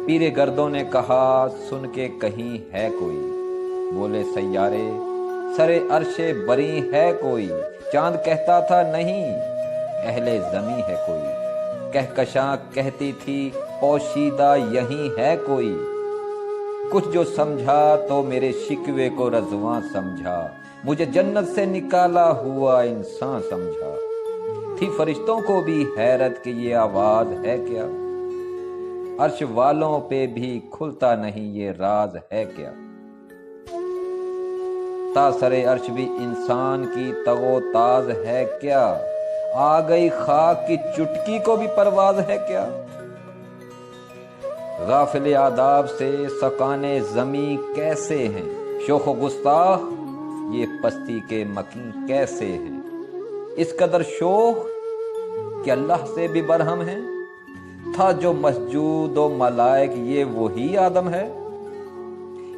پیر گردوں نے کہا سن کے کہیں ہے کوئی، بولے سیارے سرے عرش بری ہے کوئی، چاند کہتا تھا نہیں اہل زمیں ہے کوئی، کہکشاں کہتی تھی پوشیدہ یہیں ہے کوئی، کچھ جو سمجھا تو میرے شکوے کو رضواں سمجھا، مجھے جنت سے نکالا ہوا انسان سمجھا، تھی فرشتوں کو بھی حیرت کہ یہ آواز ہے کیا، عرش والوں پہ بھی کھلتا نہیں یہ راز ہے کیا، تا سرے عرش بھی انسان کی تگ و تاز ہے کیا، آ گئی خاک کی چٹکی کو بھی پرواز ہے کیا، غافل آداب سے سکانے زمیں کیسے ہیں، شوخ و گستاخ یہ پستی کے مکیں کیسے ہیں، اس قدر شوخ کہ اللہ سے بھی برہم ہے، تھا جو مسجود و ملائک یہ وہی آدم ہے،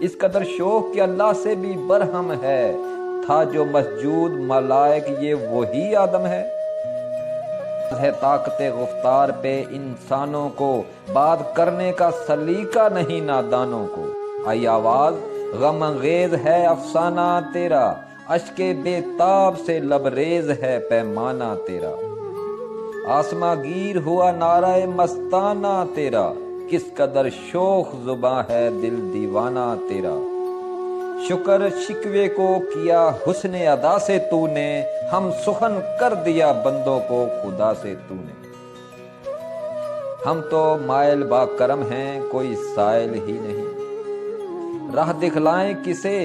اس قدر شوق کہ اللہ سے بھی برہم ہے، تھا جو مسجود ملائک یہ وہی آدم ہے، طاقت گفتار پہ انسانوں کو، بات کرنے کا سلیقہ نہیں نادانوں کو، آئی آواز غم انگیز ہے افسانہ تیرا، اشک بے تاب سے لبریز ہے پیمانہ تیرا، آسماں گیر ہوا نعرہ مستانہ تیرا، کس قدر شوخ زباں ہے دل دیوانہ تیرا، شکر شکوے کو کیا حسن ادا سے تو نے، ہم سخن کر دیا بندوں کو خدا سے تو نے، ہم تو مائل با کرم ہیں کوئی سائل ہی نہیں، راہ دکھلائیں کسے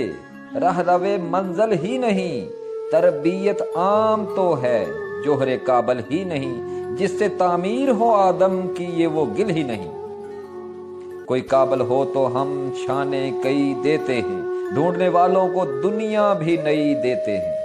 راہ روے منزل ہی نہیں، تربیت عام تو ہے جوہر کابل ہی نہیں، جس سے تعمیر ہو آدم کی یہ وہ گل ہی نہیں، کوئی قابل ہو تو ہم شانے کئی دیتے ہیں، ڈھونڈنے والوں کو دنیا بھی نئی دیتے ہیں،